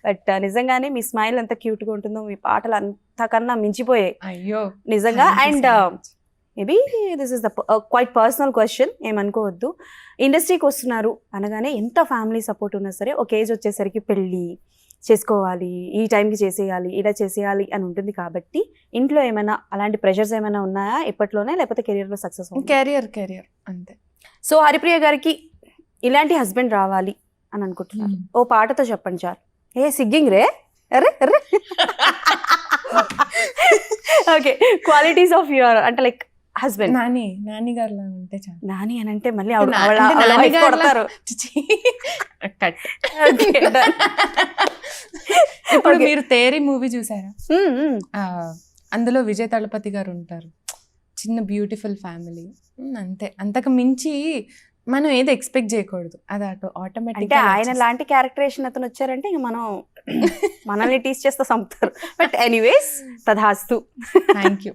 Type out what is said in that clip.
But నిజంగానే మీ smile ఎంత క్యూట్గా ఉంటుందో, మీ పాటలు అంతకన్నా మించిపోయాయి అయ్యో నిజంగా. And maybe this is the quite personal question, ఏమనుకోవద్దు. ఇండస్ట్రీకి వస్తున్నారు అనగానే ఎంత ఫ్యామిలీ సపోర్ట్ ఉన్నా సరే ఒక ఏజ్ వచ్చేసరికి పెళ్ళి చేసుకోవాలి, ఈ టైంకి చేసేయాలి, ఇలా చేసేయాలి అని ఉంటుంది. కాబట్టి ఇంట్లో ఏమైనా అలాంటి ప్రెషర్స్ ఏమైనా ఉన్నాయా ఇప్పట్లోనే, లేకపోతే కెరియర్లో సక్సెస్? కెరియర్ అంతే. సో హరిప్రియ గారికి ఇలాంటి హస్బెండ్ రావాలి అని అనుకుంటున్నారు, ఓ పాటతో చెప్పండి చాలు. ఏ సిగ్గింగ్ రే, అరే అరే. ఓకే, క్వాలిటీస్ ఆఫ్ యువర్ అంటే లైక్ హస్బెండ్. నాని గారు లాగా ఉంటే చాలు. నాని అని అంటే మళ్ళీ కొడతారు. ఇప్పుడు మీరు తేరి మూవీ చూసారా? అందులో విజయ్ తళపతి గారు ఉంటారు, చిన్న బ్యూటిఫుల్ ఫ్యామిలీ, అంతే. అంతకు మించి మనం ఏది ఎక్స్పెక్ట్ చేయకూడదు, అది ఆటోమేటిక్. అంటే ఆయన లాంటి క్యారెక్టరేషన్ అతను వచ్చారంటే ఇంకా మనం మనల్ని టీచ్ చేస్తా సంపుతారు. బట్ ఎనీవేస్, తధాస్తు. Thank you.